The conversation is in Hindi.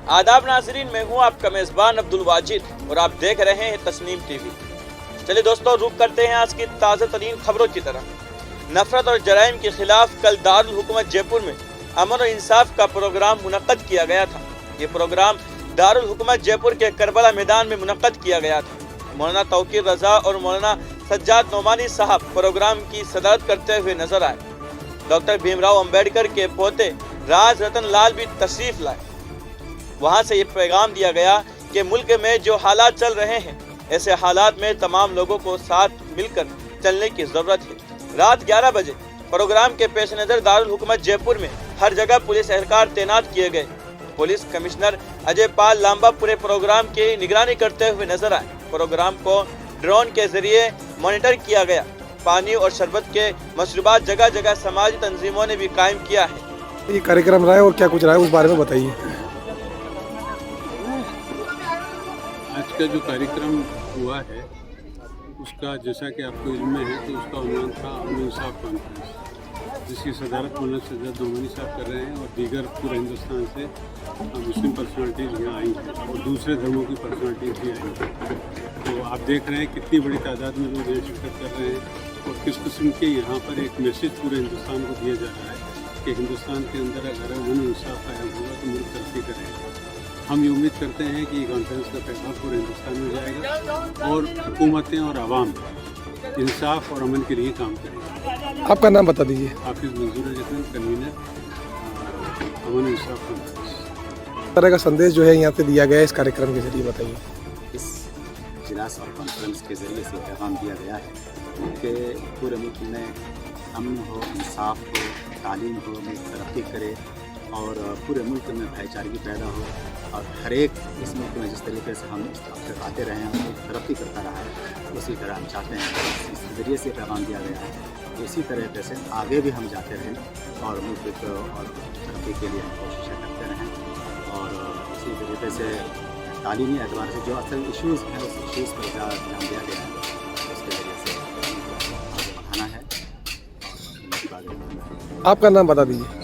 आदाब नाजरीन, मैं हूं आपका मेज़बान अब्दुल वाजिद और आप देख रहे हैं तस्नीम टीवी। चलिए दोस्तों, रुक करते हैं आज की ताज़ा तरीन खबरों की तरफ। नफरत और जराइम के खिलाफ कल दारुल हुकूमत जयपुर में अमन और इंसाफ का प्रोग्राम मुनक्कद किया गया था। ये प्रोग्राम दारुल हुकूमत जयपुर के करबला मैदान में मुनक्कद किया गया था। मौलाना तौकीर रजा और मौलाना सज्जाद नोमानी साहब प्रोग्राम की सदारत करते हुए नजर आए। डॉक्टर भीमराव अंबेडकर के पोते राज रतन लाल भी तशरीफ लाए। वहां से ये पैगाम दिया गया कि मुल्क में जो हालात चल रहे हैं, ऐसे हालात में तमाम लोगों को साथ मिलकर चलने की जरूरत है। रात 11 बजे प्रोग्राम के पेश नज़र दारुल हुकूमत जयपुर में हर जगह पुलिस एहलकार तैनात किए गए। पुलिस कमिश्नर अजय पाल लांबा पूरे प्रोग्राम की निगरानी करते हुए नजर आए। प्रोग्राम को ड्रोन के जरिए मॉनिटर किया गया। पानी और शरबत के मशरूबात जगह जगह समाजी तंजीमों ने भी कायम किया है। ये कार्यक्रम रहा है और क्या कुछ रहा है उस बारे में बताइए। आज का जो कार्यक्रम हुआ है उसका, जैसा कि आपको इल्म में है, तो उसका उन्वान था अमन इंसाफ कॉन्फ्रेंस, जिसकी सदारत मौलाना सज्जाद नोमानी साहब कर रहे हैं और दीगर पूरे हिंदुस्तान से मुस्लिम पर्सनालिटीज़ यहाँ आई हैं और दूसरे धर्मों की पर्सनालिटीज़ भी आई हैं। तो आप देख रहे हैं कितनी बड़ी तादाद में लोग यहाँ शिरकत कर रहे हैं और किस किस्म के यहाँ पर एक मैसेज पूरे हिंदुस्तान को दिया जा रहा है कि हिंदुस्तान के अंदर अगर अमन इंसाफ कायम होगा तो मुल्क तरक्की करेगा। हम ये उम्मीद करते हैं कि कॉन्फ्रेंस का पैगाम पूरे हिंदुस्तान में जाएगा और हुकूमतें और आवाम इंसाफ और अमन के लिए काम करेंगे। आपका नाम बता दीजिए। हाफिज़ मंजूर जखन, कन्वीनर अमन इंसाफ कॉन्फ्रेंस। तरह का संदेश जो है यहाँ से दिया गया है इस कार्यक्रम के जरिए, बताइए। इस इजलास और कॉन्फ्रेंस के ज़रिए से पैगाम दिया गया है कि पूरे मुल्क में अमन हो, इंसाफ हो, तालीम हो, मुल्क तरक्की करे और पूरे मुल्क में भाईचारगी पैदा हो और हर एक इस मुल्क में जिस तरीके से हम आते रहे हैं मुल्क तरक्की करता रहा है, उसी तरह हम चाहते हैं। इस ज़रिए से पैगाम दिया गया है। इसी तरह से आगे भी हम जाते रहें और मुल्क और तरक्की के लिए हम कोशिशें करते रहें और इसी तरीके से तालीमी एतबार से जो असल इश्यूज़ हैं उस इश्यूज़ पर ज़्यादा ध्यान दिया गया है, उसके ज़रिए से आगे बढ़ाना है और आगे बढ़ाना है। आपका नाम बता दीजिए।